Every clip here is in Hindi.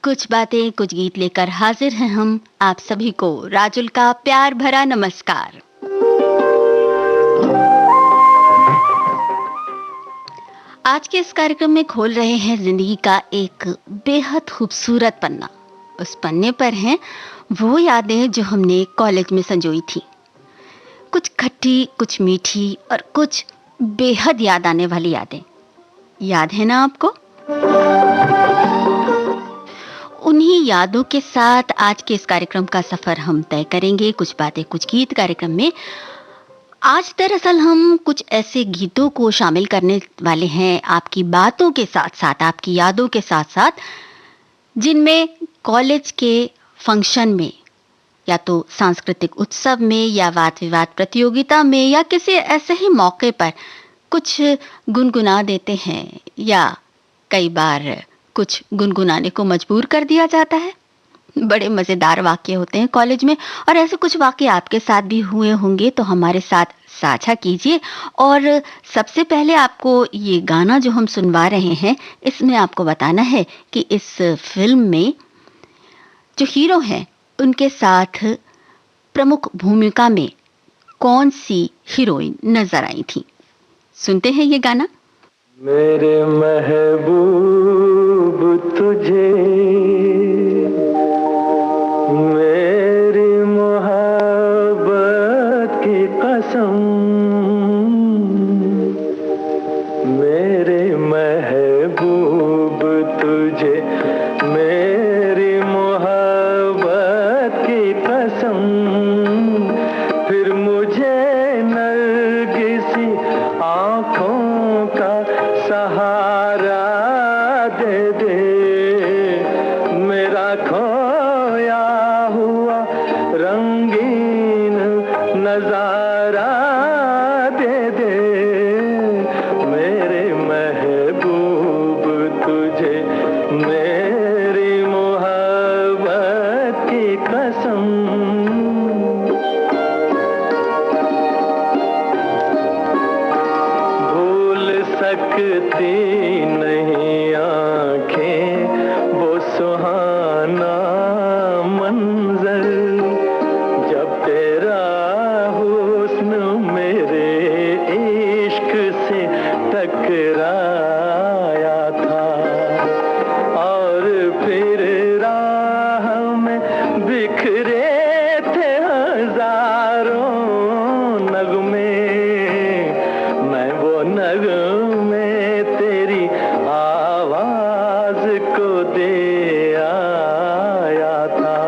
कुछ बातें कुछ गीत लेकर हाजिर हैं हम आप सभी को राजुल का प्यार भरा नमस्कार। आज के इस कार्यक्रम में खोल रहे हैं जिंदगी का एक बेहद खूबसूरत पन्ना। उस पन्ने पर हैं वो यादें जो हमने कॉलेज में संजोई थी, कुछ खट्टी कुछ मीठी और कुछ बेहद याद आने वाली यादें। याद है ना आपको? उन्हीं यादों के साथ आज के इस कार्यक्रम का सफर हम तय करेंगे। कुछ बातें कुछ गीत कार्यक्रम में आज दरअसल हम कुछ ऐसे गीतों को शामिल करने वाले हैं आपकी बातों के साथ साथ, आपकी यादों के साथ साथ, जिनमें कॉलेज के फंक्शन में या तो सांस्कृतिक उत्सव में या वाद विवाद प्रतियोगिता में या किसी ऐसे ही मौके पर कुछ गुनगुना देते हैं या कई बार कुछ गुनगुनाने को मजबूर कर दिया जाता है। बड़े मज़ेदार वाक़ये होते हैं कॉलेज में और ऐसे कुछ वाक़ये आपके साथ भी हुए होंगे तो हमारे साथ साझा कीजिए। और सबसे पहले आपको ये गाना जो हम सुनवा रहे हैं इसमें आपको बताना है कि इस फिल्म में जो हीरो हैं उनके साथ प्रमुख भूमिका में कौन सी हीरोइन नजर आई थी। सुनते हैं ये गाना। मेरे महबूब तुझे मेरी मोहब्बत की कसम, मेरे महबूब तुझे मेरी मोहब्बत की कसम, फिर मुझे नरगिसी आँखों का सहारा दे दे, मेरा खोया हुआ रंगीन नजारा दे दे, मेरे महबूब तुझे मेरी मोहब्बत की कसम। भूल सकती नहीं आँखें वो सुहाना मंजर, जब तेरा हुस्न मेरे इश्क से टकराया था, और फिर राह में बिखरे थे हजारों नगमे, मैं वो नगमे तेरी आवाज को दे आया था,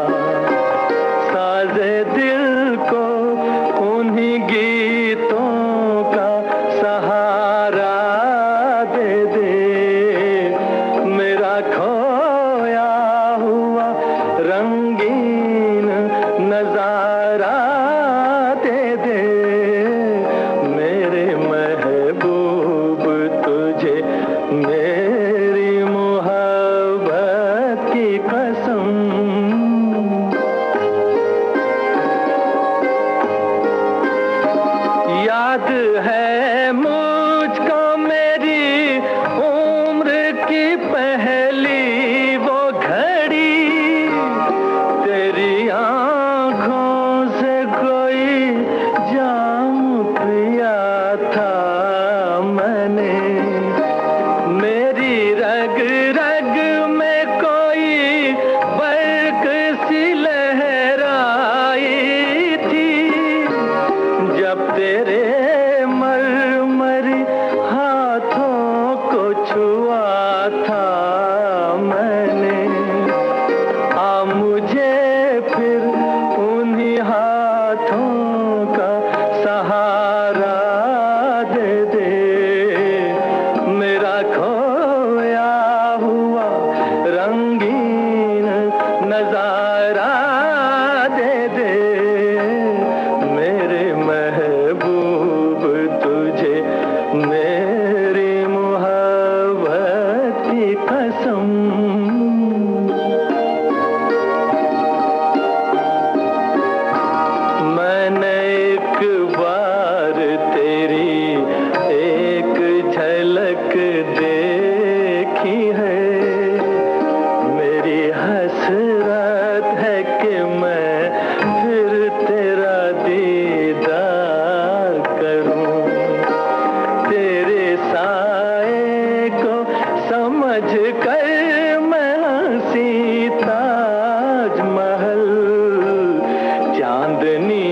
साजे दिल को उन्हीं गीतों का सहारा दे दे, मेरा खोया हुआ रंगीन नजारा दे दे, मेरे महबूब तुझे मेरी मोहब्बत की कसम। याद है मुझको मेरी उम्र की पहली वो घड़ी, तेरी आँखों से कोई जाम पिया था मैंने, मेरी रग रग में कोई बर्क सी लहराई थी, जब तेरे मरमरी हाथों को छुआ था मैंने, आ मुझे फिर उन्हीं हाथों का सहारा दे दे, मेरा खोया हुआ रंगीन नजारा दे दे, मेरे महबूब तुझे मेरी मोहब्बत की कसम। मैंने एक बार तेरी एक झलक देखी है, मेरी हसरत है कि मैं फिर तेरा दीदार करूं, तेरे साए को समझ कर मैं हंसी ताजमहल, चांदनी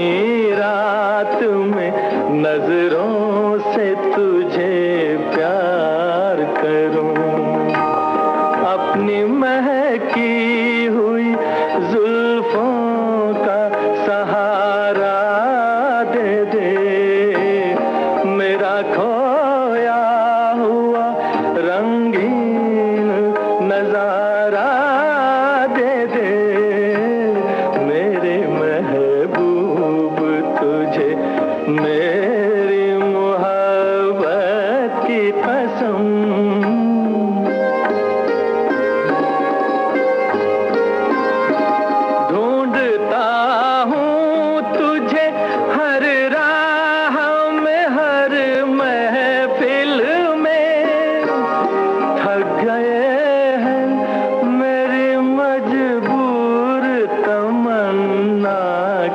रात में नजरों से तुझे प्यार करूं, अपनी महकी हुई जुल्फों का सहारा दे दे, मेरा खोया हुआ रंगीन नजारा दे दे, मेरे महबूब तुझे मेरी मोहब्बत की कसम। ढूंढता हूँ तुझे हर राह में, हर महफिल में, थक गए हैं मेरी मजबूर तमन्ना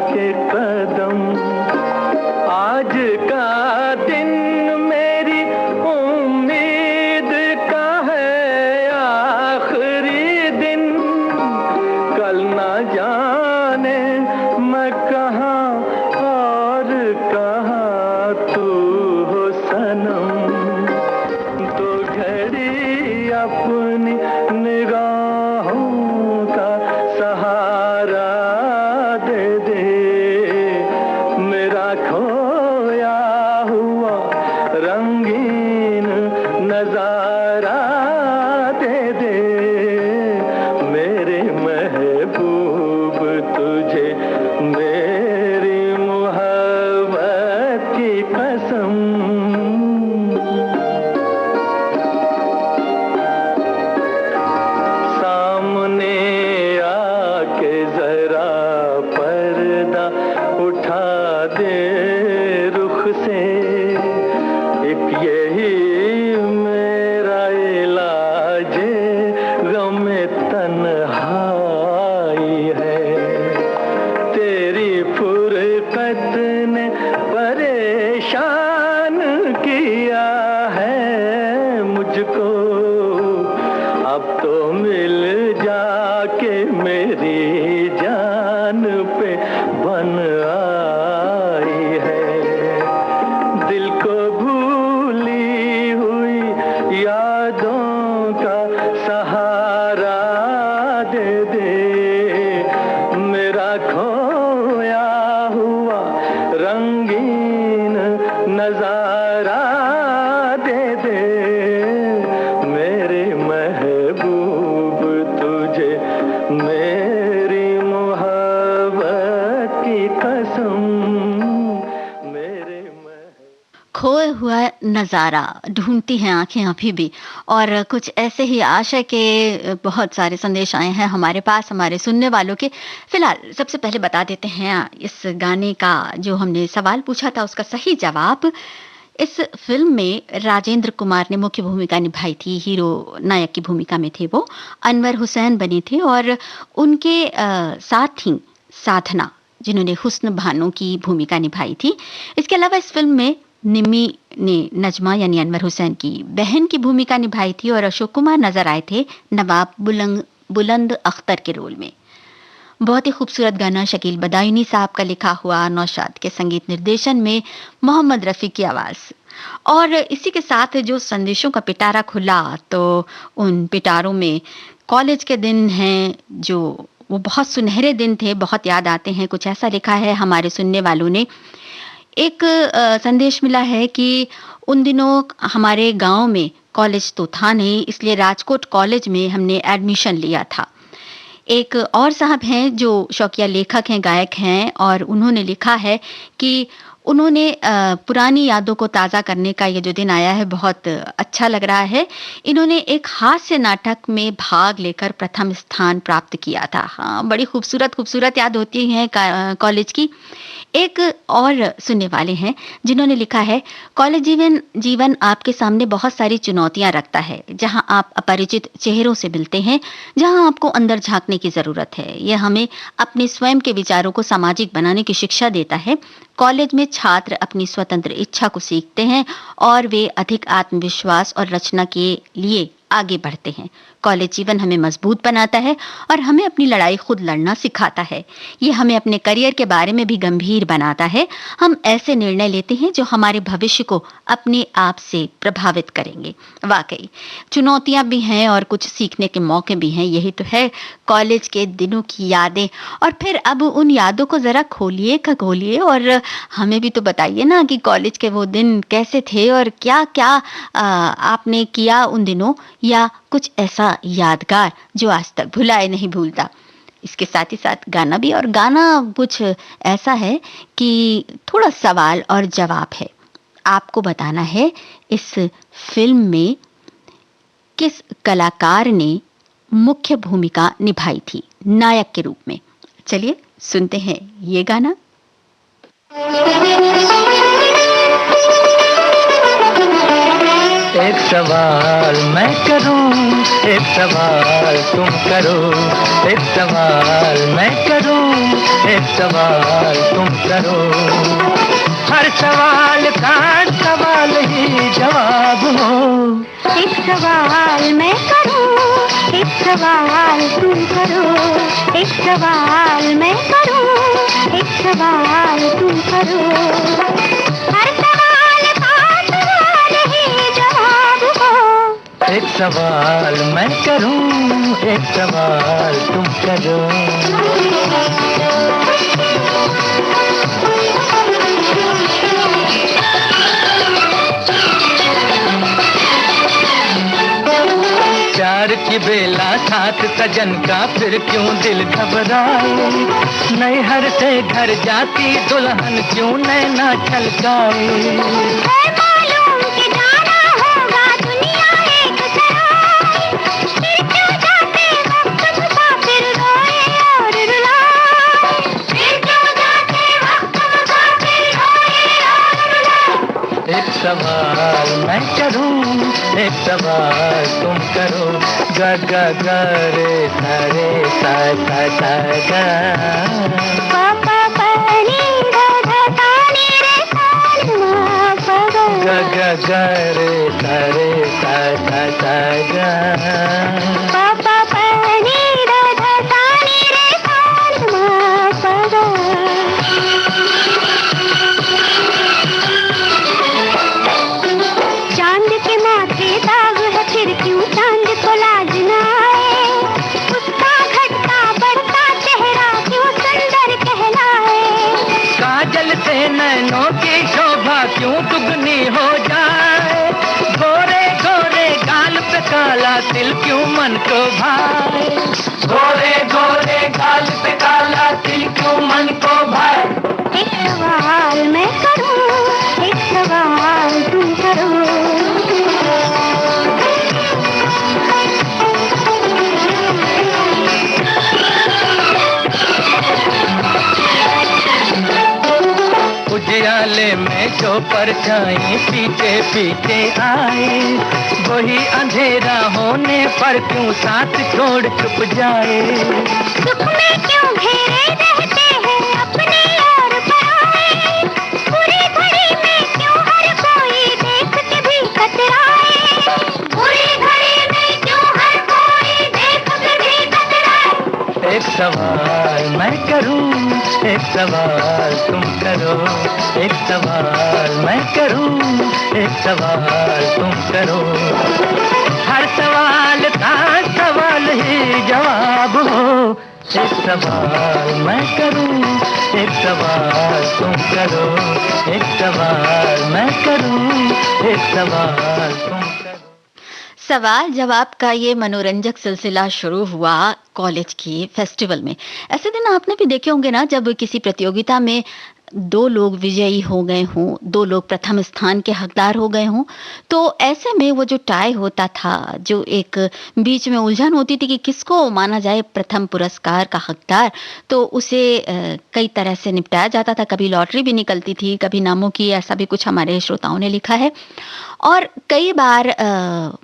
के कदम, आज का दिन मेरी उम्मीद का है आखिरी दिन, कल ना जाने मैं कहाँ और कहाँ तू हो सनम, तो घड़ी अपनी निगाहों का सहारा दे दे, मेरा खोया हुआ रंगीन नजारा दे दे, मेरे महबूब तुझे मेरी मोहब्बत की कसम। सामने आके जरा पर्दा उठा दे रुख से, एक यही मेरा इलाज गमे तन्हाई है, तेरी फुरकत ने परेशान किया है मुझको, अब तो मिल जाके मेरी जान पे बन आई है, दिल को भूली हुई यादों का सहारा दे दे, मेरा खोया हुआ रंगीन नजारा दे दे, मेरे महबूब तुझे मेरी मोहब्बत की कसम, मेरे खोए हुआ नज़ारा ढूंढती हैं आंखें अभी भी। और कुछ ऐसे ही आशा के बहुत सारे संदेश आए हैं हमारे पास हमारे सुनने वालों के। फिलहाल सबसे पहले बता देते हैं इस गाने का जो हमने सवाल पूछा था उसका सही जवाब। इस फिल्म में राजेंद्र कुमार ने मुख्य भूमिका निभाई थी, हीरो नायक की भूमिका में थे वो, अनवर हुसैन बने थे और उनके साथ थी साधना जिन्होंने हुस्न भानो की भूमिका निभाई थी। इसके अलावा इस फिल्म में निम्मी ने नजमा यानी अनवर हुसैन की बहन की भूमिका निभाई थी और अशोक कुमार नजर आए थे नवाब बुलंद अख्तर के रोल में। बहुत ही खूबसूरत गाना शकील बदायूनी साहब का लिखा हुआ, नौशाद के संगीत निर्देशन में मोहम्मद रफ़ी की आवाज़। और इसी के साथ जो संदेशों का पिटारा खुला तो उन पिटारों में कॉलेज के दिन हैं जो वो बहुत सुनहरे दिन थे, बहुत याद आते हैं। कुछ ऐसा लिखा है हमारे सुनने वालों ने। एक संदेश मिला है कि उन दिनों हमारे गांव में कॉलेज तो था नहीं, इसलिए राजकोट कॉलेज में हमने एडमिशन लिया था। एक और साहब हैं जो शौकिया लेखक हैं, गायक हैं और उन्होंने लिखा है कि उन्होंने पुरानी यादों को ताज़ा करने का ये जो दिन आया है बहुत अच्छा लग रहा है। इन्होंने एक हास्य नाटक में भाग लेकर प्रथम स्थान प्राप्त किया था। हाँ, बड़ी खूबसूरत याद होती है कॉलेज की। एक और सुनने वाले हैं जिन्होंने लिखा है, कॉलेज जीवन जीवन आपके सामने बहुत सारी चुनौतियां रखता है, जहां आप अपरिचित चेहरों से मिलते हैं, जहां आपको अंदर झांकने की जरूरत है। यह हमें अपने स्वयं के विचारों को सामाजिक बनाने की शिक्षा देता है। कॉलेज में छात्र अपनी स्वतंत्र इच्छा को सीखते हैं और वे अधिक आत्मविश्वास और रचना के लिए आगे बढ़ते हैं। कॉलेज जीवन हमें मजबूत बनाता है और हमें अपनी लड़ाई खुद लड़ना सिखाता है। ये हमें अपने करियर के बारे में भी गंभीर बनाता है। हम ऐसे निर्णय लेते हैं जो हमारे भविष्य को अपने आप से प्रभावित करेंगे। वाकई चुनौतियां भी हैं और कुछ सीखने के मौके भी हैं। यही तो है कॉलेज के दिनों की यादें। और फिर अब उन यादों को जरा खोलिए खगोलिए और हमें भी तो बताइए ना कि कॉलेज के वो दिन कैसे थे और क्या क्या आपने किया उन दिनों, या कुछ ऐसा यादगार जो आज तक भुलाए नहीं भूलता। इसके साथ ही साथ गाना भी, और गाना कुछ ऐसा है कि थोड़ा सवाल और जवाब है। आपको बताना है इस फिल्म में किस कलाकार ने मुख्य भूमिका निभाई थी नायक के रूप में। चलिए सुनते हैं ये गाना। एक सवाल मैं करूं, एक सवाल तुम करो। एक सवाल मैं करूं, एक सवाल तुम करो। हर सवाल का सवाल ही जवाब हो। एक सवाल मैं करूं, एक सवाल तुम करो। एक सवाल मैं करूं, एक सवाल तुम करो। हर सवाल का सवाल ही जवाब हो। एक सवाल मैं करूं, एक सवाल तुम करो। प्यार की बेला साथ सजन का फिर क्यों दिल घबराए। नैहर से घर जाती दुल्हन क्यों नैना छलकाए। मालूम कि जाना होगा दुनिया एक सराय। फिर क्यों जाते वक्त मुसाफिर रोए और रुलाए। फिर क्यों जाते वक्त मुसाफिर रोए और रुलाए। एक सवाल मैं करूं, एक सवाल तुम करो। ग ग ग रे सा रे सा सा सा गा। पा पा पा नी धा धा सा नी रे सा मा पा गा। ग ग ग रे सा सा सा गा। पा पा पा नी धा धा सा नी रे सा मा पा गा। चांद के माथे दाग है फिर क्यों चांद को लाज न आए। उसका घटता बढ़ता चेहरा क्यों सुंदर कहलाए। काजल से नैनों की शोभा क्यों दुगनी हो जाए। गोरे गोरे गाल पे काला तिल क्यों मन को भाए। गोरे गोरे गाल पे काला तिल क्यों मन को भाए। एक सवाल मैं करूं, एक सवाल तुम करो। उजियाले में जो परछाई पीछे पीछे आए। वही अंधेरा होने पर क्यों साथ छोड़ चुप जाए। दुख में क्यों घेरे रहते हैं अपने और पराए। बुरी घड़ी में क्यों हर कोई देख के भी कतराए। बुरी घड़ी में क्यों हर कोई देख के भी कतराए। एक सवाल मैं करूं, एक सवाल तुम करो। एक सवाल मैं करूं, एक सवाल तुम करो। हर सवाल का सवाल ही जवाब हो। एक सवाल मैं करूं, एक सवाल तुम करो। एक सवाल मैं करूं, एक सवाल तुम करो। सवाल जवाब का ये मनोरंजक सिलसिला शुरू हुआ कॉलेज के फेस्टिवल में। ऐसे दिन आपने भी देखे होंगे ना, जब किसी प्रतियोगिता में दो लोग विजयी हो गए हों, दो लोग प्रथम स्थान के हकदार हो गए हों, तो ऐसे में वो जो टाई होता था, जो एक बीच में उलझन होती थी कि किसको माना जाए प्रथम पुरस्कार का हकदार, तो उसे कई तरह से निपटाया जाता था। कभी लॉटरी भी निकलती थी, कभी नामों की, ऐसा भी कुछ हमारे श्रोताओं ने लिखा है। और कई बार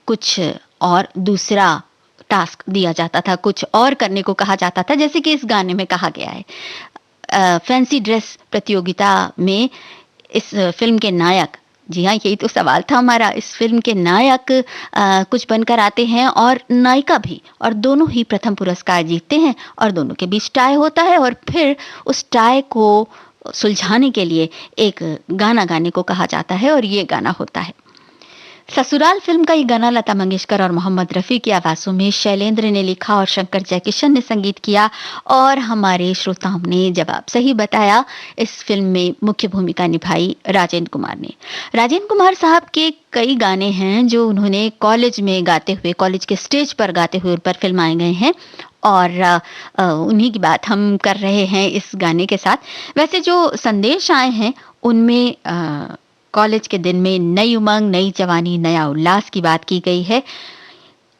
कुछ और दूसरा टास्क दिया जाता था, कुछ और करने को कहा जाता था, जैसे कि इस गाने में कहा गया है। फैंसी ड्रेस प्रतियोगिता में इस फिल्म के नायक, जी हाँ, यही तो सवाल था हमारा, इस फिल्म के नायक कुछ बनकर आते हैं और नायिका भी, और दोनों ही प्रथम पुरस्कार जीतते हैं और दोनों के बीच टाई होता है और फिर उस टाई को सुलझाने के लिए एक गाना गाने को कहा जाता है और ये गाना होता है। ससुराल फिल्म का ये गाना लता मंगेशकर और मोहम्मद रफ़ी की आवाज़ों में शैलेंद्र ने लिखा और शंकर जयकिशन ने संगीत किया, और हमारे श्रोताओं ने जवाब सही बताया। इस फिल्म में मुख्य भूमिका निभाई राजेंद्र कुमार ने। राजेंद्र कुमार साहब के कई गाने हैं जो उन्होंने कॉलेज में गाते हुए, कॉलेज के स्टेज पर गाते हुए उन पर फिल्माए गए हैं, और उन्हीं की बात हम कर रहे हैं इस गाने के साथ। वैसे जो संदेश आए हैं उनमें कॉलेज के दिन में नई उमंग, नई जवानी, नया उल्लास की बात की गई है।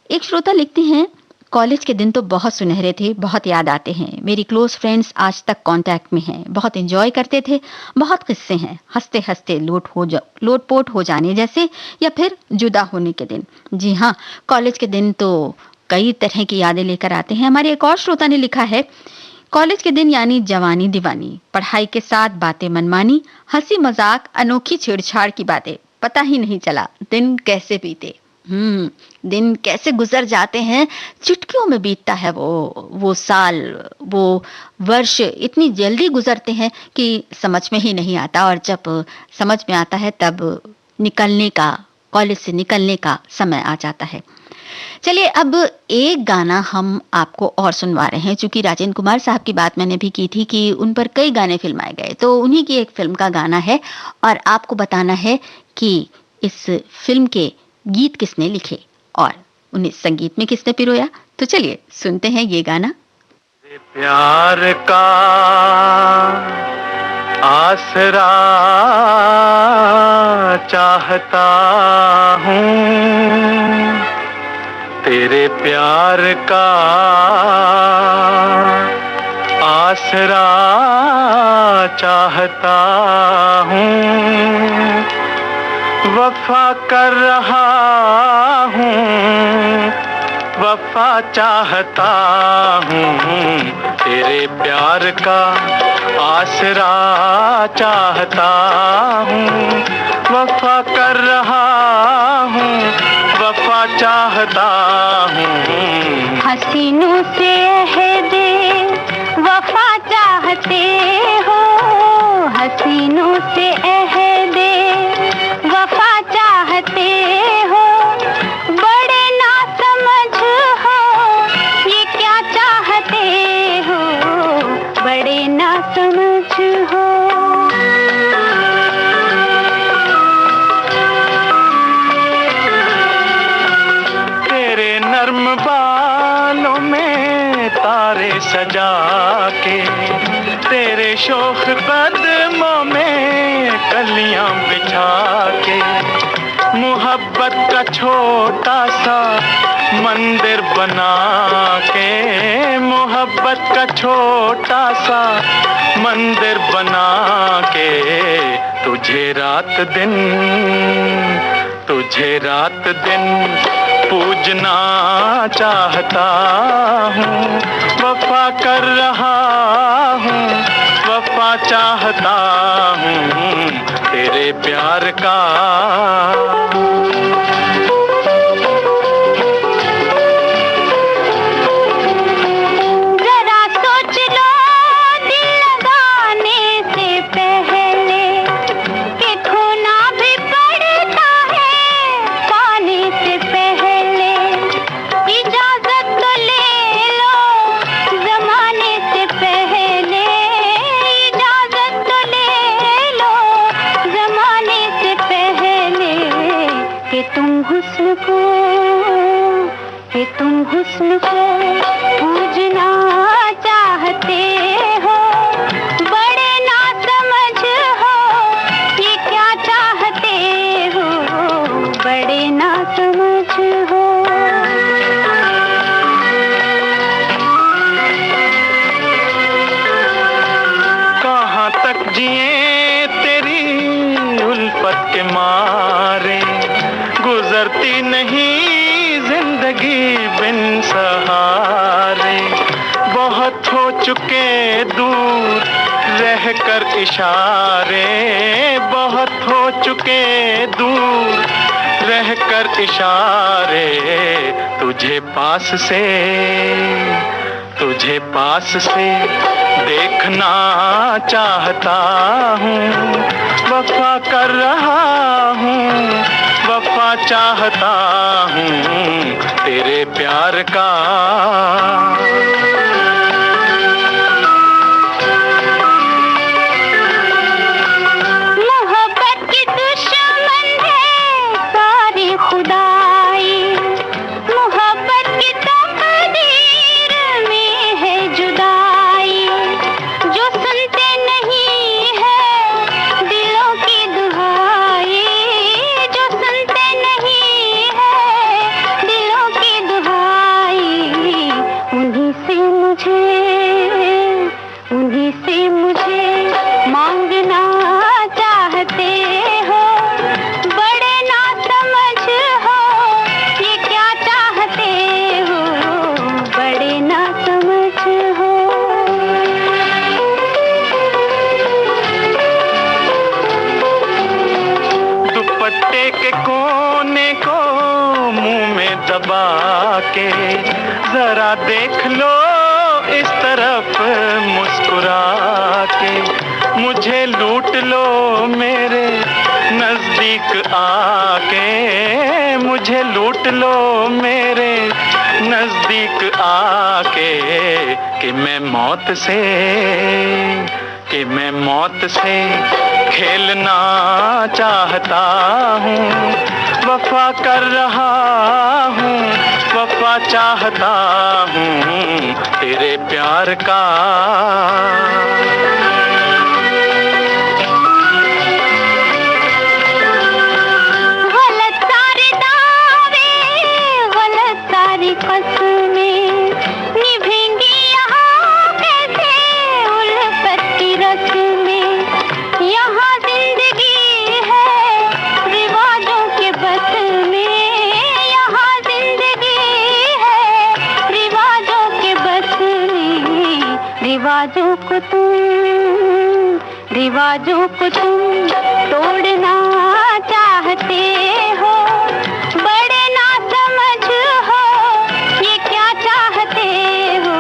एक श्रोता लिखते हैं, कॉलेज के दिन तो बहुत सुनहरे थे, बहुत याद आते हैं। मेरी क्लोज फ्रेंड्स आज तक कांटेक्ट में हैं, बहुत एंजॉय करते थे, बहुत किस्से हैं, हंसते हंसते लोटपोट हो जाने जैसे, या फिर जुदा होने के दिन। जी हाँ, कॉलेज के दिन तो कई तरह की यादें लेकर आते हैं। हमारे एक और श्रोता ने लिखा है, कॉलेज के दिन यानी जवानी दीवानी, पढ़ाई के साथ बातें मनमानी, हंसी मजाक, अनोखी छेड़छाड़ की बातें, पता ही नहीं चला दिन कैसे बीते। दिन कैसे गुजर जाते हैं, चुटकियों में बीतता है वो साल, वो वर्ष इतनी जल्दी गुजरते हैं कि समझ में ही नहीं आता, और जब समझ में आता है तब निकलने का, कॉलेज से निकलने का समय आ जाता है। चलिए अब एक गाना हम आपको और सुनवा रहे हैं। चूंकि राजेंद्र कुमार साहब की बात मैंने भी की थी कि उन पर कई गाने फिल्माए गए, तो उन्हीं की एक फिल्म का गाना है और आपको बताना है कि इस फिल्म के गीत किसने लिखे और उन्हें संगीत में किसने पिरोया। तो चलिए सुनते हैं ये गाना। प्यार का आसरा चाहता हूँ, तेरे प्यार का आसरा चाहता हूँ, वफा कर रहा हूँ, वफा चाहता हूँ, तेरे प्यार का आसरा चाहता हूँ, वफा कर रहा हूँ, वफा चाहता हूँ। हसीनों से अहदे वफा चाहते हो, हसीनों से अहदे वफा चाहते हो, बड़े ना समझ हो ये क्या चाहते हो, बड़े ना समझ हो। नर्म बालों में तारे सजा के, तेरे शोख कदमों में कलियां बिछा के, मोहब्बत का छोटा सा मंदिर बना के, मोहब्बत का छोटा सा मंदिर बना के, तुझे रात दिन, तुझे रात दिन पूजना चाहता हूँ, वफा कर रहा हूँ, वफा चाहता हूँ, तेरे प्यार का। जमाने से पहले के मारे, गुजरती नहीं जिंदगी बिन सहारे। बहुत हो चुके दूर रहकर इशारे, बहुत हो चुके दूर रहकर इशारे। तुझे पास से देखना चाहता हूँ, वफा कर रहा हूँ, वफा चाहता हूँ तेरे प्यार का। मोहब्बत की दुश्मन है सारी खुदाई, मोहब्बत की तकदीर में है जुदाई। जो सुनते नहीं है दिलों की दुहाई, जो सुनते नहीं है दिलों की दुहाई। उन्हीं से मुझे मांगना चाहते हो। बड़े ना समझ हो ये क्या चाहते हो, बड़े ना समझ हो। दुपट्टे के कोने को मुंह में दबा के जरा देख लो इस तरफ मुस्कुरा के। मुझे लूट लो मेरे नजदीक आके, मुझे लूट लो मेरे नजदीक आके। कि मैं मौत से खेलना चाहता हूँ, वफा कर रहा हूँ, वफा चाहता हूँ तेरे प्यार का। गलत सारे दावे, गलत सारी कसमें निभेंगी यहाँ कैसे उल्फत की रस्में। यहाँ जिंदगी है रिवाजों के बस में, यहाँ जिंदगी है रिवाजों के बस में। रिवाजों को तुम तोड़ना चाहते हो। बड़े ना समझ हो ये क्या चाहते हो,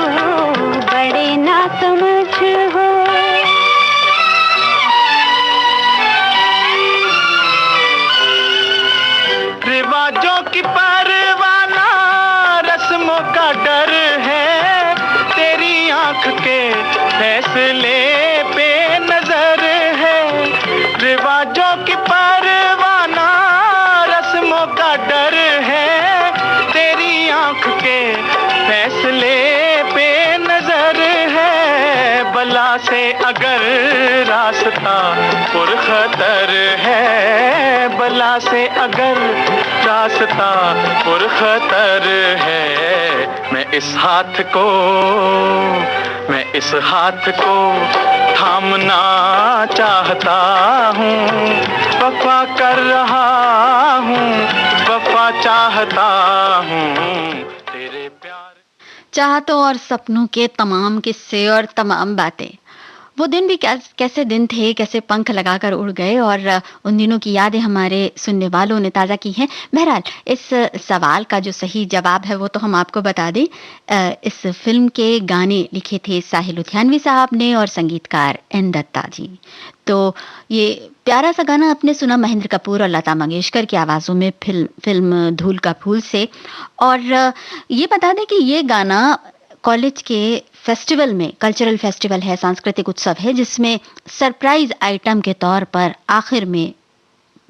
बड़े ना समझ हो। रिवाजों की परवाना रस्मों का डर है, तेरी आंख के फैसले पे नजर है। रिवाजों की परवाना रस्मों का डर है, तेरी आंख के फैसले पे नजर है। बला से अगर रास्ता पुरखतर है, बला से अगर रास्ता पुरखतर है। मैं इस हाथ को थामना चाहता हूँ, वफा कर रहा हूँ, वफा चाहता हूँ तेरे प्यार। चाहतों और सपनों के तमाम किस्से और तमाम बातें, वो दिन भी कैसे दिन थे, कैसे पंख लगाकर उड़ गए और उन दिनों की यादें हमारे सुनने वालों ने ताज़ा की हैं। बहरहाल इस सवाल का जो सही जवाब है वो तो हम आपको बता दें। इस फिल्म के गाने लिखे थे साहिल लुधियानवी साहब ने और संगीतकार एन दत्ता जी। तो ये प्यारा सा गाना आपने सुना महेंद्र कपूर और लता मंगेशकर की आवाज़ों में फिल्म धूल का फूल से। और ये बता दें कि ये गाना कॉलेज के फेस्टिवल में, कल्चरल फेस्टिवल है, सांस्कृतिक उत्सव है, जिसमें सरप्राइज आइटम के तौर पर आखिर में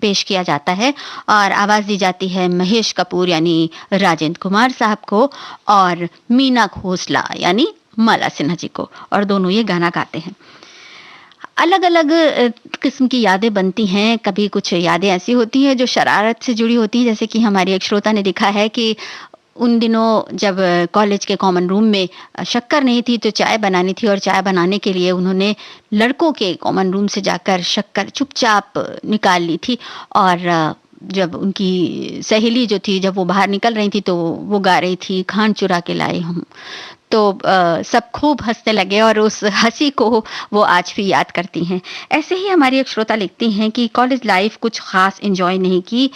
पेश किया जाता है और आवाज़ दी जाती है महेश कपूर यानी राजेंद्र कुमार साहब को और मीना खोसला यानी माला सिन्हा जी को, और दोनों ये गाना गाते हैं। अलग अलग किस्म की यादें बनती हैं। कभी कुछ यादें ऐसी होती हैं जो शरारत से जुड़ी होती हैं, जैसे कि हमारी एक श्रोता ने लिखा है कि उन दिनों जब कॉलेज के कॉमन रूम में शक्कर नहीं थी तो चाय बनानी थी, और चाय बनाने के लिए उन्होंने लड़कों के कॉमन रूम से जाकर शक्कर चुपचाप निकाल ली थी। और जब उनकी सहेली जो थी, जब वो बाहर निकल रही थी तो वो गा रही थी, खांड चुरा के लाए हम। तो सब खूब हंसने लगे और उस हंसी को वो आज भी याद करती हैं। ऐसे ही हमारी एक श्रोता लिखती हैं कि कॉलेज लाइफ कुछ खास एंजॉय नहीं की।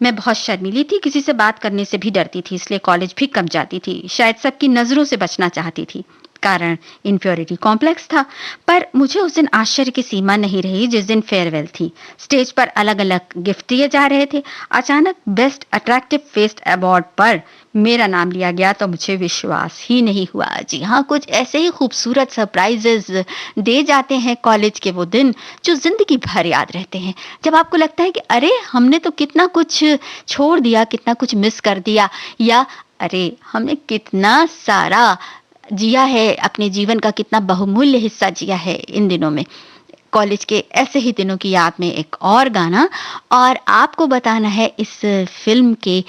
मैं बहुत शर्मीली थी, किसी से बात करने से भी डरती थी, इसलिए कॉलेज भी कम जाती थी। शायद सबकी नजरों से बचना चाहती थी, कारण इंफ्योरिटी कॉम्प्लेक्स था। पर मुझे उस दिन आश्चर्य की सीमा नहीं रही जिस दिन फेयरवेल थी। स्टेज पर अलग अलग गिफ्ट दिए जा रहे थे। अचानक बेस्ट अट्रैक्टिव फेस अवार्ड पर मेरा नाम लिया गया तो मुझे विश्वास ही नहीं हुआ। जी हाँ, कुछ ऐसे ही खूबसूरत सरप्राइजेस दे जाते हैं कॉलेज के वो दिन, जो जिंदगी भर याद रहते हैं। जब आपको लगता है कि अरे हमने तो कितना कुछ छोड़ दिया, कितना कुछ मिस कर दिया, या अरे हमने कितना सारा जिया है, अपने जीवन का कितना बहुमूल्य हिस्सा जिया है इन दिनों में। कॉलेज के ऐसे ही दिनों की याद में एक और गाना, और आपको बताना है इस फिल्म के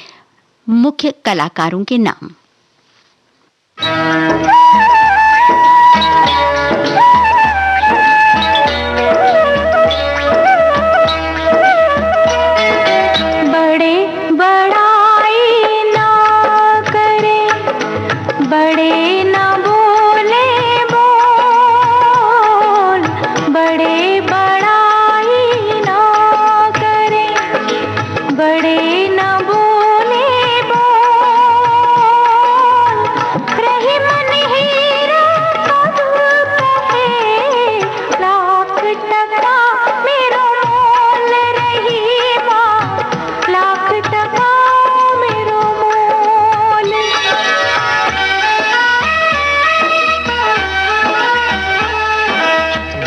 मुख्य कलाकारों के नाम। बड़े बड़ाई ना करे, बड़े ना बोले बोल, बड़े बड़ाई ना करे, बड़े ना बोले बोल, रही मन हीरा कब कहे, लाख टका मेरो मोल, रही माँ लाख टका मेरो मोल।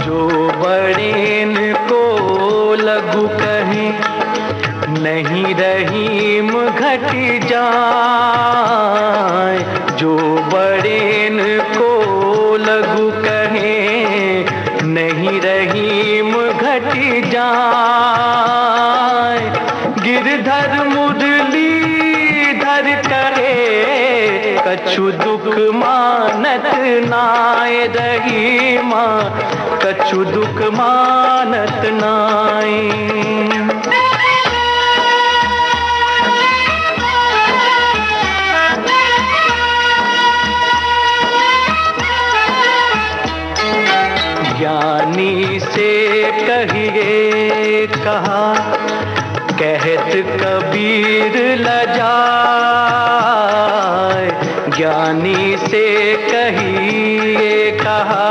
जो बड़ेन को लघु कहे, नहीं रहीम घट जाए। जो बड़ेन को लघु कहे, नहीं रहीम घट जाए। गिरधर मुरलीधर कहे, कछु दुख मानत नाय, रही माँ कछु दुख मानत नाय। ज्ञानी से कहिए कहा, कहत कबीर लजाए। ज्ञानी से कहिए कहा,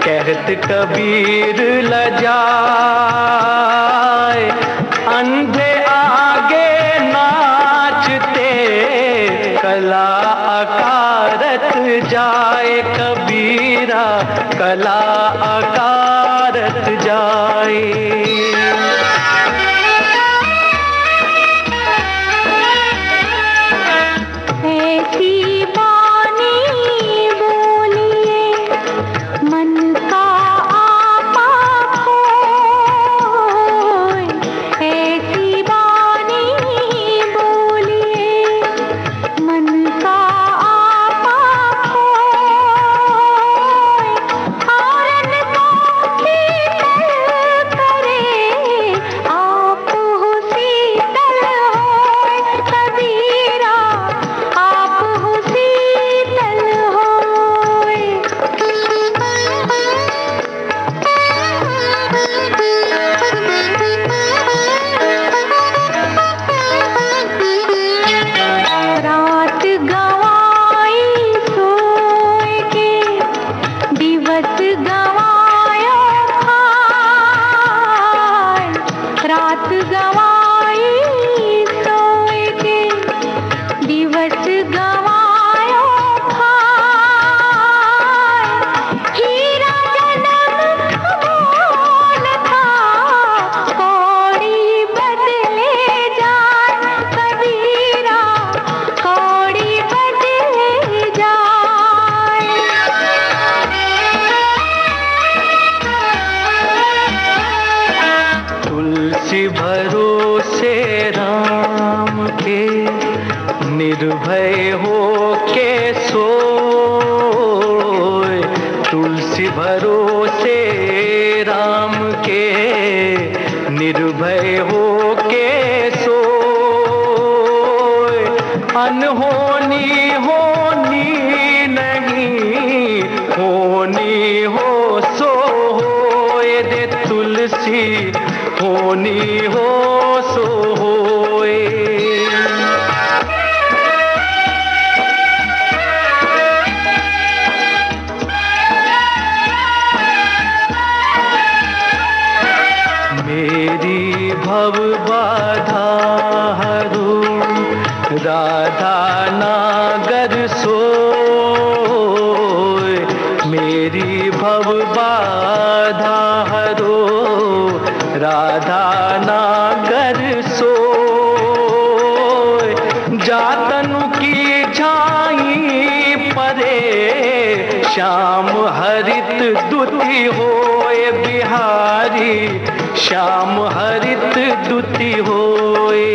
कहत कबीर लजाए। अंधे आगे नाचते, कला अकारत जाए। कबीरा कला अकारत जाए। ऐसी बानी बोलिए, मन का आपा खोए। ऐसी बानी बोलिए, मन का आपा खोए। हौरन को कीर्तन करे, निर्भय हो के सोए, तुलसी भरोसे राम के, निर्भय हो के सोए, अनहोनी होनी नहीं, होनी हो सो होए दे तुलसी, होनी हो सो होए। मेरी भव बाधा हरो, राधा नागर सोए, मेरी भव बाधा हरो, राधा नागर सोए, जातनु की झाई परे, श्याम हरित दुति होए बिहारी, श्याम हरित दुति होए।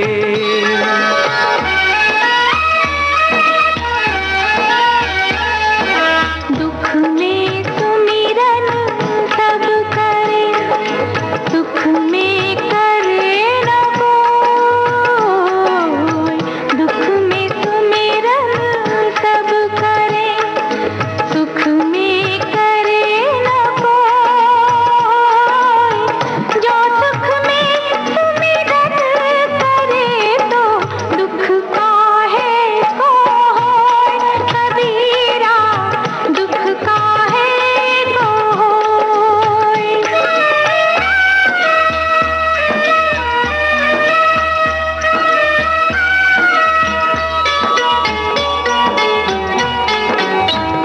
दुख में सुमिरन सब करे, सुख में करे न कोई, दुख में सुमिरन सब करे, सुख में करे न कोई, जो सुख में सुमिरन करे तो दुख काहे को होय, कबीरा दुख काहे को होय।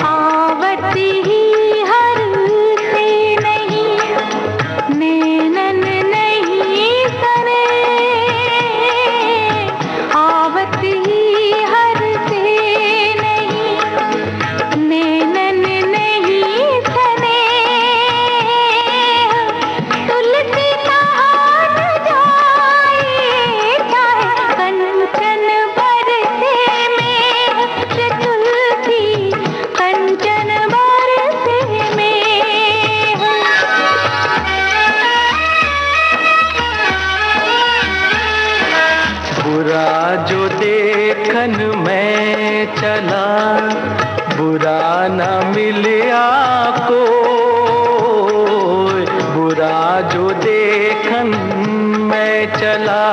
आवती ही हर से नहीं, नैनन नहीं सने, आवती ही हर से नहीं, नैनन नहीं सने, तुलसी नहान जाए, चाहे कंचन बरसे में, रे तुलसी कंचन बरसे में। बुरा जो देखन मैं चला, बुरा न मिलिया कोई, बुरा जो देखन मैं चला,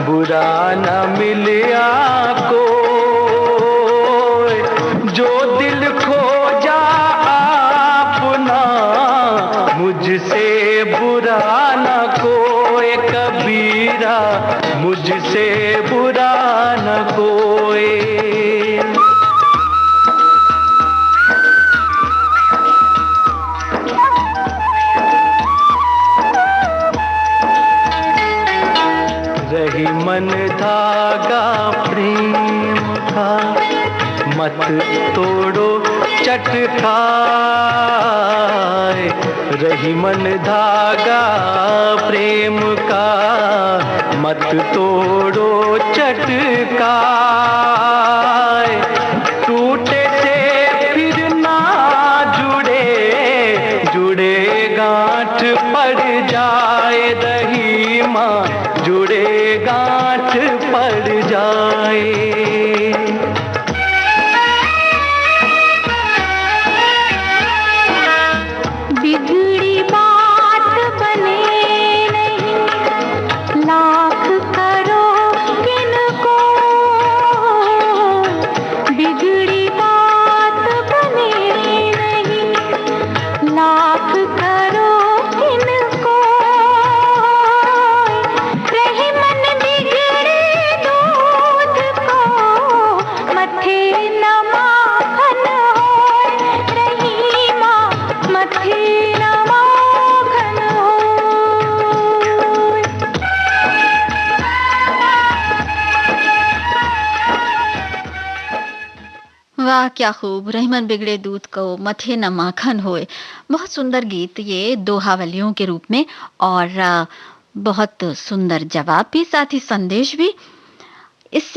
बुरा न मिलिया कोई, जो दिल खोजा अपना, मुझसे बुरा न कोई कबीरा, मुझसे बुरा न कोई। रही मन धागा प्रेम का, मत तोड़ो चटकाए, रही मन धागा प्रेम का, मत तोड़ो चटकाए, टूटे से फिर ना जुड़े, जुड़े गांठ पड़ जाए, दही माँ जुड़े गांठ पड़ जाए। बिगड़ी बात बने नहीं, लाख करो किनको, बिगड़ी बात बने नहीं, लाख करो किनको, रही मन बिगड़े दूध को, मथे न माखन होय, रही माँ मथे न माखन होय। वाह क्या खूब, रहीमन बिगड़े दूध को मथे न माखन होए। बहुत सुंदर गीत ये दोहावलियों के रूप में, और बहुत सुंदर जवाब भी, साथ ही संदेश भी। इस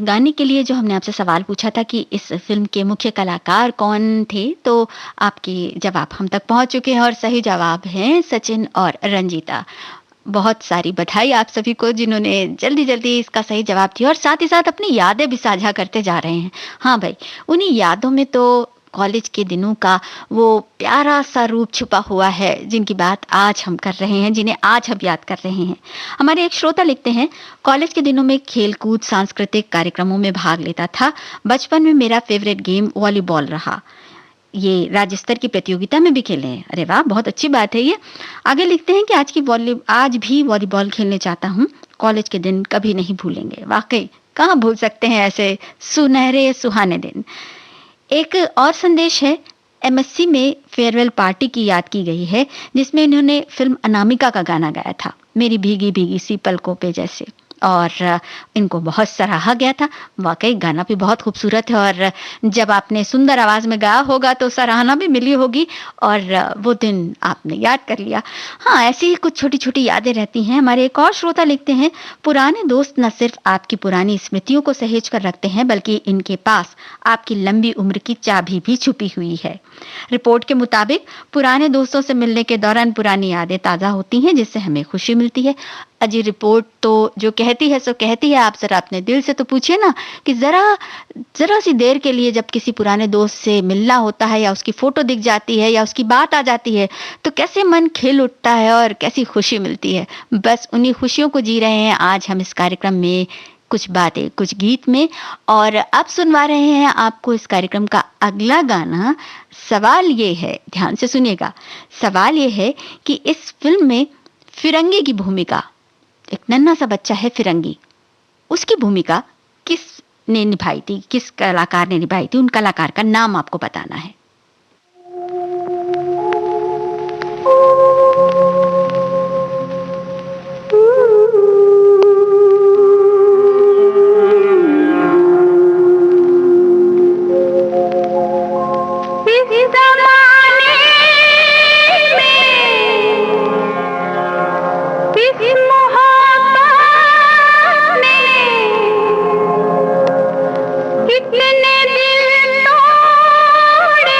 गाने के लिए जो हमने आपसे सवाल पूछा था कि इस फ़िल्म के मुख्य कलाकार कौन थे, तो आपके जवाब हम तक पहुँच चुके हैं और सही जवाब हैं सचिन और रंजीता। बहुत सारी बधाई आप सभी को जिन्होंने जल्दी-जल्दी इसका सही जवाब दिया और साथ ही साथ अपनी यादें भी साझा करते जा रहे हैं। हाँ भाई, उन्हीं यादों में तो कॉलेज के दिनों का वो प्यारा-सा रूप छुपा हुआ है, जिनकी बात आज हम कर रहे हैं, जिन्हें आज हम याद कर रहे हैं। हमारे एक श्रोता लिखते हैं, कॉलेज के दिनों में खेल-कूद, सांस्कृतिक कार्यक्रमों में भाग लेता था। बचपन में मेरा फ़ेवरेट गेम वॉलीबॉल रहा। ये राज्य स्तर की प्रतियोगिता में भी खेले हैं। अरे वाह! बहुत अच्छी बात है ये। आगे लिखते हैं कि आज भी वॉलीबॉल खेलने जाता हूँ। कॉलेज के दिन कभी नहीं भूलेंगे। वाक़ई, कहाँ भूल सकते हैं ऐसे सुनहरे सुहाने दिन। एक और संदेश है, एमएससी में फेयरवेल पार्टी की याद की गई है, जिसमें इन्होंने फ़िल्म अनामिका का गाना गाया था, मेरी भीगी-भीगी सी पलकों पे जैसे। और इनको बहुत सराहा गया था। वाक़ई गाना भी बहुत खूबसूरत है और जब आपने सुंदर आवाज़ में गाया होगा तो सराहना भी मिली होगी और वो दिन आपने याद कर लिया। हाँ, ऐसी ही कुछ छोटी-छोटी यादें रहती हैं। हमारे एक और श्रोता लिखते हैं, पुराने दोस्त न सिर्फ़ आपकी पुरानी स्मृतियों को सहेज कर रखते हैं, बल्कि इनके पास आपकी लंबी उम्र की चाबी भी छुपी हुई है। रिपोर्ट के मुताबिक पुराने दोस्तों से मिलने के दौरान पुरानी यादें ताज़ा होती हैं, जिससे हमें खुशी मिलती है। अजी रिपोर्ट तो जो कहती है सो कहती है, आप ज़रा अपने दिल से तो पूछिए ना कि ज़रा सी देर के लिए जब किसी पुराने दोस्त से मिलना होता है या उसकी फ़ोटो दिख जाती है या उसकी बात आ जाती है, तो कैसे मन खिल उठता है और कैसी खुशी मिलती है। बस उन्हीं खुशियों को जी रहे हैं आज हम इस कार्यक्रम में, कुछ बातें, कुछ गीत में। और अब सुनवा रहे हैं आपको इस कार्यक्रम का अगला गाना। सवाल ये है, ध्यान से सुनिएगा, सवाल ये है कि इस फ़िल्म में फिरंगी की भूमिका, एक नन्हा सा बच्चा है फिरंगी, उसकी भूमिका किसने निभाई थी, किस कलाकार ने निभाई थी, उन कलाकार का नाम आपको बताना है। कितने दिल तोड़े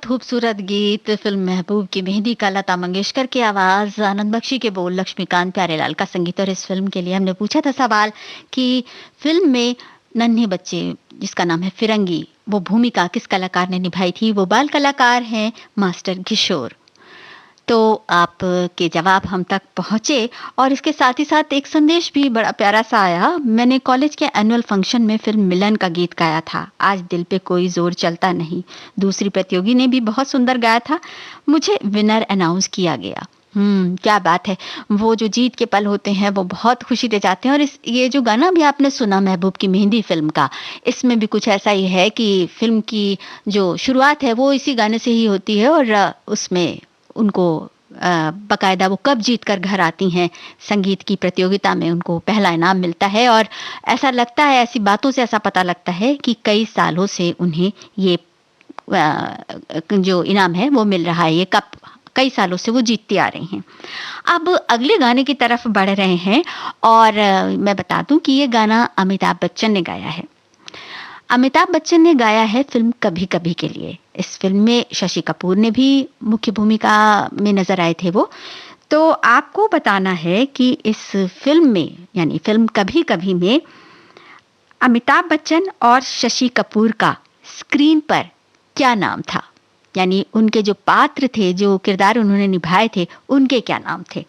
खूबसूरत गीत फिल्म महबूब की मेहंदी का लता मंगेशकर की आवाज, आनंद बख्शी के बोल, लक्ष्मीकांत प्यारेलाल का संगीत। और इस फिल्म के लिए हमने पूछा था सवाल कि फिल्म में नन्हे बच्चे जिसका नाम है फिरंगी, वो भूमिका किस कलाकार ने निभाई थी? वो बाल कलाकार हैं मास्टर किशोर। तो आपके जवाब हम तक पहुंचे और इसके साथ ही साथ एक संदेश भी बड़ा प्यारा सा आया। मैंने कॉलेज के एनुअल फंक्शन में फिल्म मिलन का गीत गाया था, आज दिल पे कोई जोर चलता नहीं। दूसरी प्रतियोगी ने भी बहुत सुंदर गाया था, मुझे विनर अनाउंस किया गया। क्या बात है। वो जो जीत के पल होते हैं वो बहुत खुशी दे जाते हैं। और ये जो गाना भी आपने सुना महबूब की मेहंदी फिल्म का, इसमें भी कुछ ऐसा ही है कि फिल्म की जो शुरुआत है वो इसी गाने से ही होती है। और उसमें उनको बकायदा वो कब जीत कर घर आती हैं संगीत की प्रतियोगिता में, उनको पहला इनाम मिलता है। और ऐसा लगता है, ऐसी बातों से ऐसा पता लगता है कि कई सालों से उन्हें ये जो इनाम है वो मिल रहा है, ये कप कई सालों से वो जीतती आ रही हैं। अब अगले गाने की तरफ बढ़ रहे हैं और मैं बता दूं कि ये गाना अमिताभ बच्चन ने गाया है। अमिताभ बच्चन ने गाया है फिल्म कभी कभी के लिए। इस फिल्म में शशि कपूर ने भी मुख्य भूमिका में नजर आए थे वो। तो आपको बताना है कि इस फिल्म में, यानी फिल्म कभी कभी में, अमिताभ बच्चन और शशि कपूर का स्क्रीन पर क्या नाम था? यानी उनके जो पात्र थे, जो किरदार उन्होंने निभाए थे, उनके क्या नाम थे?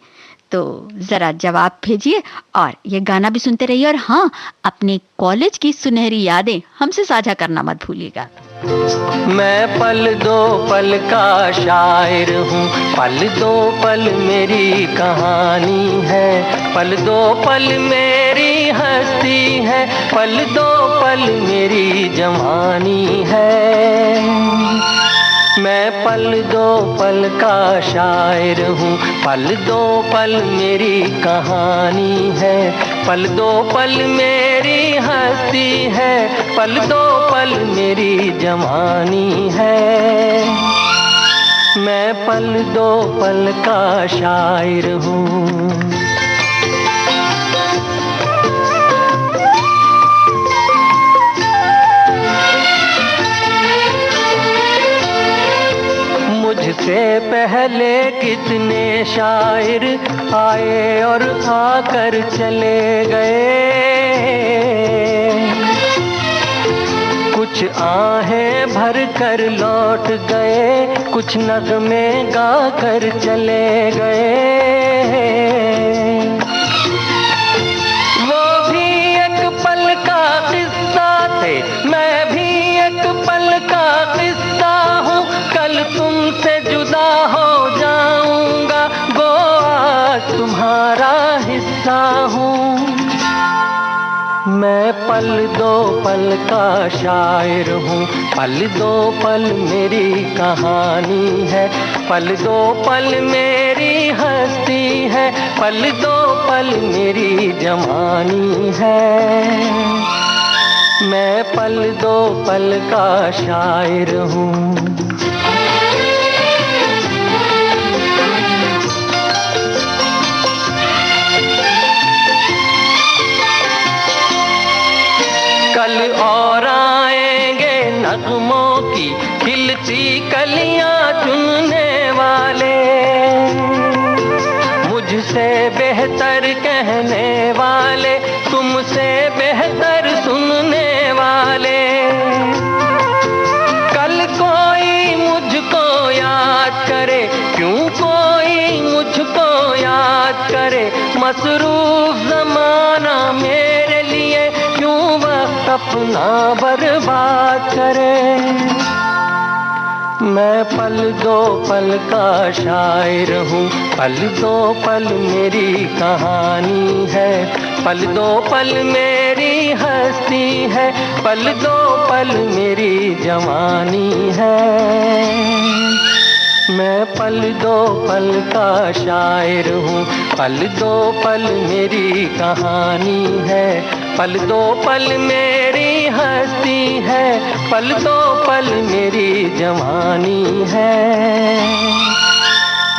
तो जरा जवाब भेजिए और ये गाना भी सुनते रहिए। और हाँ, अपने कॉलेज की सुनहरी यादें हमसे साझा करना मत भूलिएगा। मैं पल दो पल का शायर हूँ, पल दो पल मेरी कहानी है, पल दो पल मेरी हस्ती है, पल दो पल मेरी जवानी है। मैं पल दो पल का शायर हूँ, पल दो पल मेरी कहानी है, पल दो पल मेरी हस्ती है, पल दो पल मेरी जवानी है। मैं पल दो पल का शायर हूँ। मुझसे पहले कितने शायर आए और आकर चले गए, कुछ आहें भर कर लौट गए, कुछ नगमे गा कर चले गए। वो भी एक पल का किस्सा थे, मैं भी एक पल का किस्सा हूँ, कल तुमसे जुदा हो जाऊंगा, गो आज तुम्हारा हिस्सा हूँ। मैं पल दो पल का शायर हूँ, पल दो पल मेरी कहानी है, पल दो पल मेरी हस्ती है, पल दो पल मेरी जवानी है। मैं पल दो पल का शायर हूँ। कल और आएंगे नगमों की खिलती कलियां चुनने वाले, मुझसे बेहतर कहने वाले, तुमसे बेहतर सुनने वाले। कल कोई मुझको याद करे, क्यों कोई मुझको याद करे, मसरूफ ज़माना मेरे लिए क्यों वक्त अपना बर्बाद करे। मैं पल दो पल का शायर हूँ, पल दो पल मेरी कहानी है, पल दो पल मेरी हस्ती है, पल दो पल मेरी जवानी है। मैं पल दो पल का शायर हूँ, पल दो पल मेरी कहानी है, पल दो पल मेरी हस्ती है, पल दो पल मेरी जवानी है।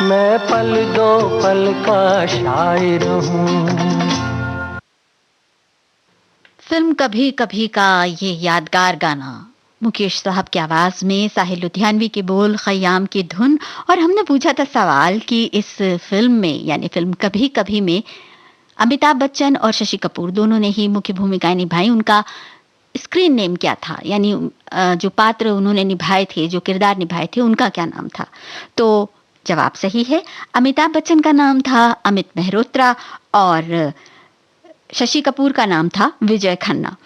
मैं पल दो पल का शायर हूँ। फिल्म कभी कभी का ये यादगार गाना मुकेश साहब की आवाज़ में, साहिल लुधियानवी के बोल, खयाम की धुन। और हमने पूछा था सवाल कि इस फ़िल्म में यानी फ़िल्म कभी कभी में अमिताभ बच्चन और शशि कपूर दोनों ने ही मुख्य भूमिकाएं निभाई। उनका स्क्रीन नेम क्या था, यानी जो पात्र उन्होंने निभाए थे, जो किरदार निभाए थे, उनका क्या नाम था? तो जवाब सही है, अमिताभ बच्चन का नाम था अमित मेहरोत्रा और शशि कपूर का नाम था विजय खन्ना।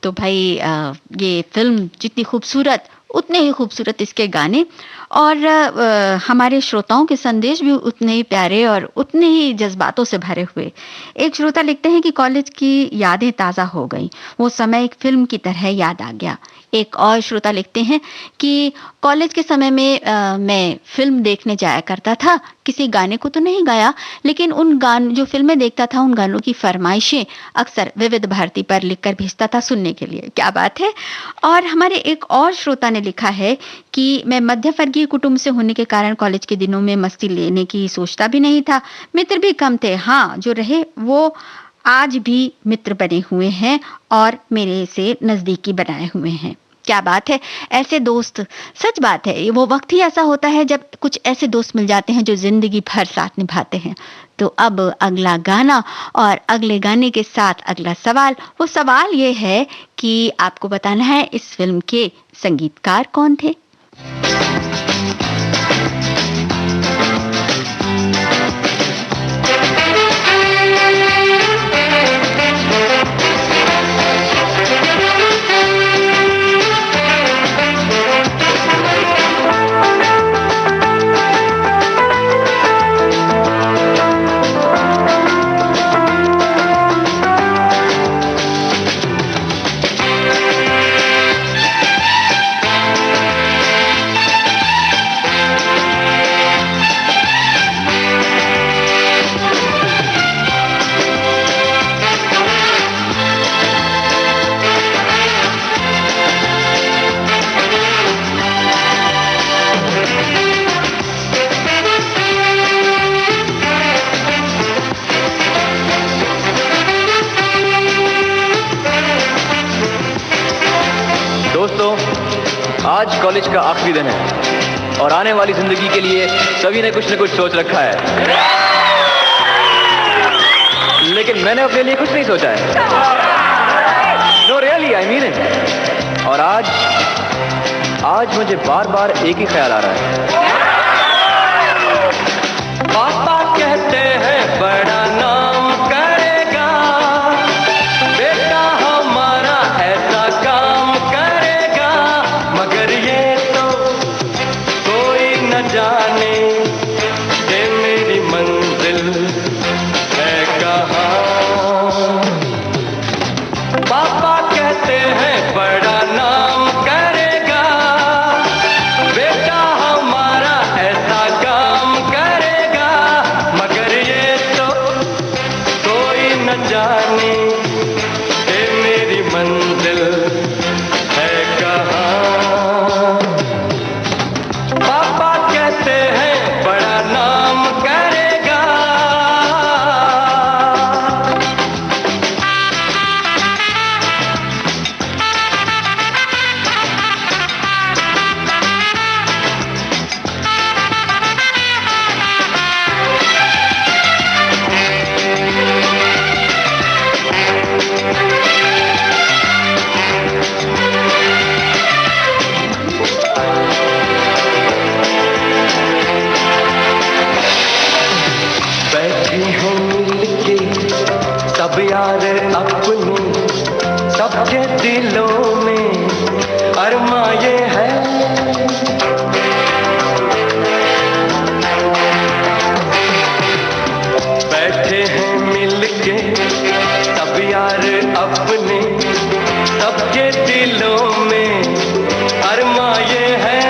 तो भाई ये फिल्म जितनी खूबसूरत उतने ही खूबसूरत इसके गाने और हमारे श्रोताओं के संदेश भी उतने ही प्यारे और उतने ही जज्बातों से भरे हुए। एक श्रोता लिखते हैं कि कॉलेज की यादें ताज़ा हो गई, वो समय एक फिल्म की तरह याद आ गया। एक और श्रोता लिखते हैं कि कॉलेज के समय में मैं फिल्म देखने जाया करता था, किसी गाने को तो नहीं गाया, लेकिन उन गान जो फिल्में देखता था उन गानों की फरमाइशें अक्सर विविध भारती पर लिखकर भेजता था सुनने के लिए। क्या बात है। और हमारे एक और श्रोता ने लिखा है कि मैं मध्य वर्गीय कुटुंब से होने के कारण कॉलेज के दिनों में मस्ती लेने की सोचता भी नहीं था, मित्र भी कम थे। हाँ, जो रहे वो आज भी मित्र बने हुए हैं और मेरे से नजदीकी बनाए हुए हैं। क्या बात है, ऐसे दोस्त, सच बात है, वो वक्त ही ऐसा होता है जब कुछ ऐसे दोस्त मिल जाते हैं जो जिंदगी भर साथ निभाते हैं। तो अब अगला गाना और अगले गाने के साथ अगला सवाल, वो सवाल ये है कि आपको बताना है इस फिल्म के संगीतकार कौन थे। आज कॉलेज का आखिरी दिन है और आने वाली जिंदगी के लिए सभी ने कुछ न कुछ सोच रखा है, लेकिन मैंने अपने लिए कुछ नहीं सोचा है। No really, I mean it. और आज मुझे बार बार एक ही ख्याल आ रहा है। पापा कहते हैं बड़ा नाम करेगा, बेटा हमारा ऐसा काम करेगा, मगर ये तो कोई न जाने कि मेरी मंजिल है कहाँ। पापा कहते हैं बड़ा नाम करेगा, बेटा हमारा ऐसा काम करेगा, मगर ये तो कोई न जाने कि मेरी मंजिल है कहाँ। पापा कहते हैं बड़ा नाम करेगा। बैठी हूँ मिलके सब यार अपने, सबके दिलों में अरमा ये है। बैठे हैं मिलके सब यार अपने, सबके दिलों में अरमा ये है।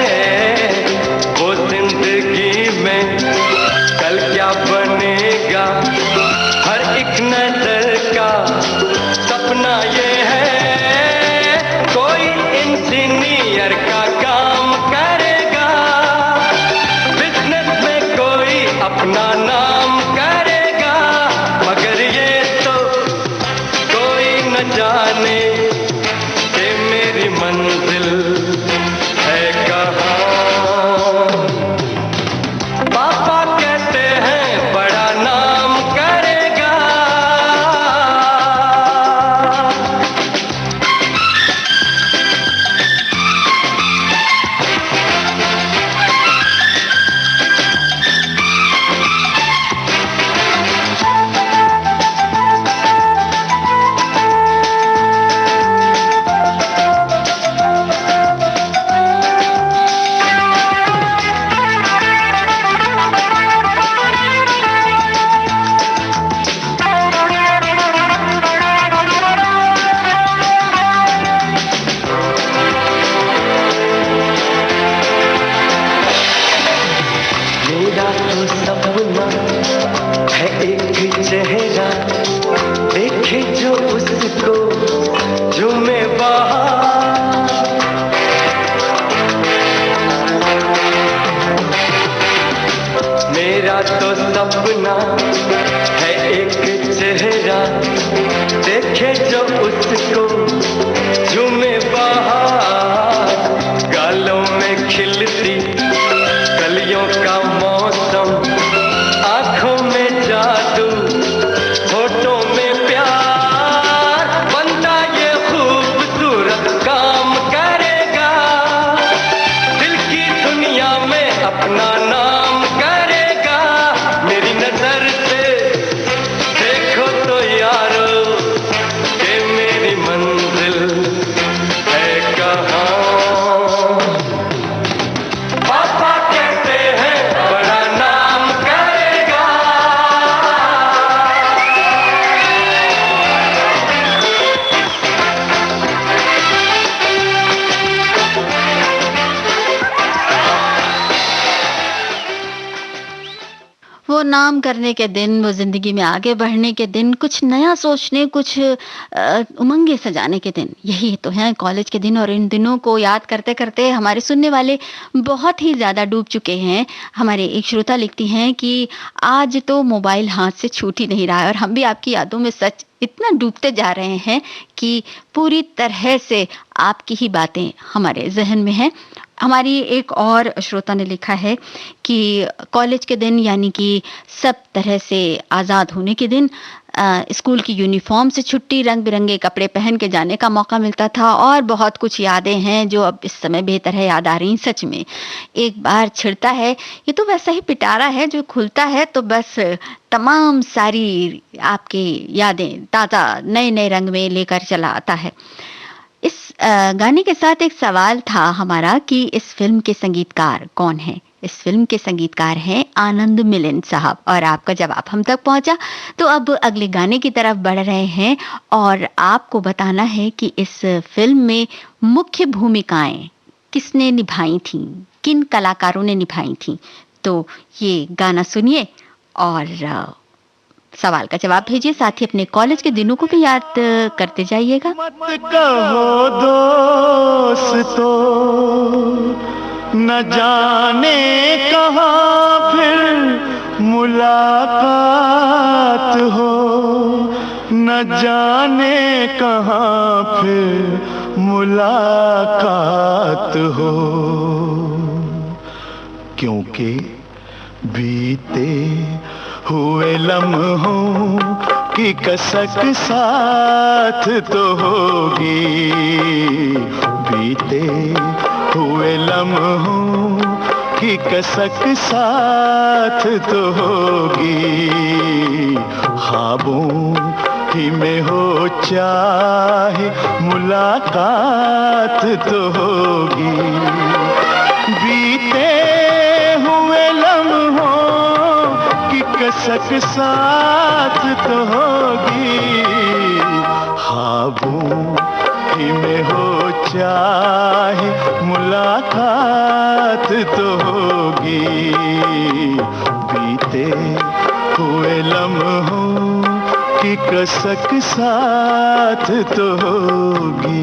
वो जिंदगी में कल क्या बनेगा, हर एक नजर का सपना ये है। कोई इंजीनियर का काम करेगा, बिजनेस में कोई अपना नाम करेगा, मगर ये तो कोई न जाने कि मेरी मंजिल सपना है एक चेहरा, देखे जो उसको झूमे बाहर। मेरा तो सपना है एक चेहरा, देखे जो उसको झूमे बाहर। गालों में खिलती कलियों का मौसम, आंखों में जादू, होठों में प्यार। बंदा ये खूबसूरत काम करेगा, दिल की दुनिया में अपना नाम करेगा। मेरी नजर से देखो तो यारो, कि मेरी मंजिल है कहाँ। पापा कहते हैं बड़ा नाम करेगा। वो नाम करने के दिन, वो ज़िंदगी में आगे बढ़ने के दिन, कुछ नया सोचने, कुछ उमंगें सजाने के दिन, यही तो हैं कॉलेज के दिन। और इन दिनों को याद करते-करते हमारे सुनने वाले बहुत ही ज़्यादा डूब चुके हैं। हमारे एक श्रोता लिखती हैं कि आज तो मोबाइल हाथ से छूट ही नहीं रहा है, और हम भी आपकी यादों में सच इतना डूबते जा रहे हैं कि पूरी तरह से आपकी ही बातें हमारे ज़हन में हैं। हमारी एक और श्रोता ने लिखा है कि कॉलेज के दिन, यानी कि सब तरह से आज़ाद होने के दिन, स्कूल की यूनिफॉर्म से छुट्टी, रंग बिरंगे कपड़े पहन के जाने का मौका मिलता था, और बहुत कुछ यादें हैं जो अब इस समय बेहतर है याद आ रही। सच में एक बार छिड़ता है, ये तो वैसा ही पिटारा है जो खुलता है तो बस तमाम सारी आपकी यादें ताज़ा नए नए रंग में लेकर चला आता है। इस गाने के साथ एक सवाल था हमारा कि इस फिल्म के संगीतकार कौन है। इस फिल्म के संगीतकार हैं आनंद मिलिंद साहब, और आपका जवाब हम तक पहुंचा। तो अब अगले गाने की तरफ बढ़ रहे हैं, और आपको बताना है कि इस फिल्म में मुख्य भूमिकाएं किसने निभाई थीं, किन कलाकारों ने निभाई थीं। तो ये गाना सुनिए और सवाल का जवाब भेजिए। साथ ही अपने कॉलेज के दिनों को भी याद करते जाइएगा। मत कहो दोस्तों, न जाने कहाँ फिर मुलाकात हो, न जाने कहाँ फिर मुलाकात हो। क्योंकि बीते हुए लम्हों की कसक साथ तो होगी, बीते हुए लम्हों की कसक साथ तो होगी। ख्वाबों ही में हो चाहे मुलाकात तो होगी, बीते हुए लम्हों की कसक साथ तो होगी। ख्वाबों ही में हो चाहे मुलाकात तो होगी, बीते हुए लम्हों की कसक साथ तो होगी।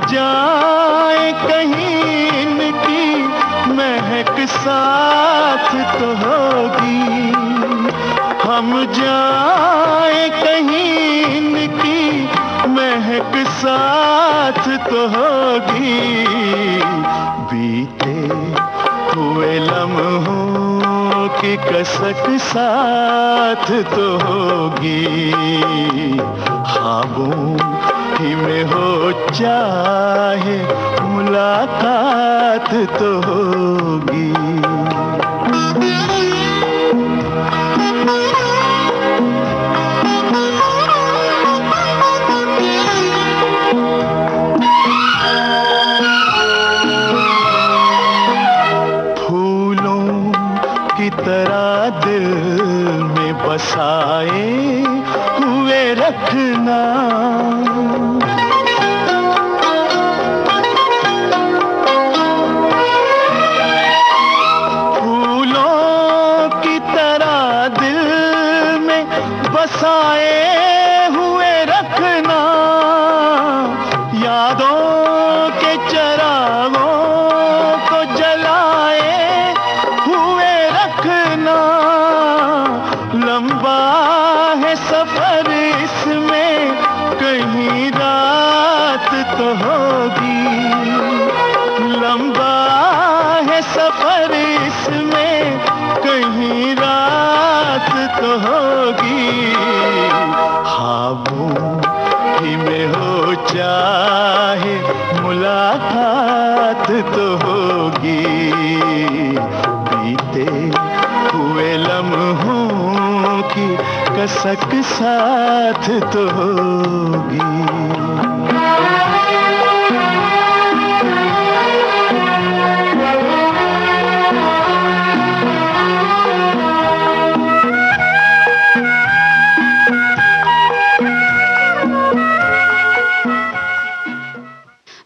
जाए कहीं इनकी महक साथ तो होगी, हम जाए कहीं इनकी महक साथ तो होगी। बीते हुए हुए लम्हों की कसक साथ तो होगी, ख्वाबों ही में हो चाहे मुलाकात तो होगी। की तरह दिल में बसाए हुए रखना, फूलों की तरह दिल में बसाए हुए रखना, यादों के चरागों को जलाए हुए रखना। लंबा है सफर इसमें कहीं रात तो होगी, लंबा है सफर इसमें कहीं रात तो होगी, ख्वाबों ही में हो चाहे मुलाकात तो होगी, बीते हुए लम्हों की कसक साथ तो होगी।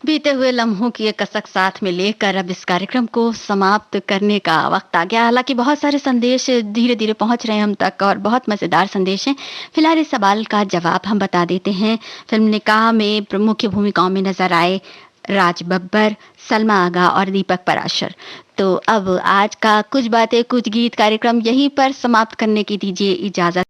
बीते हुए लम्हों की ये कसक साथ में लेकर अब इस कार्यक्रम को समाप्त करने का वक्त आ गया। हालांकि बहुत सारे संदेश धीरे धीरे पहुंच रहे हैं हम तक और बहुत मजेदार संदेश हैं। फिलहाल इस सवाल का जवाब हम बता देते हैं। फिल्म निकाह में प्रमुख भूमिकाओं में नजर आए राज बब्बर, सलमा आगा और दीपक पराशर। तो अब आज का कुछ बातें कुछ गीत कार्यक्रम यहीं पर समाप्त करने की दीजिए इजाजत।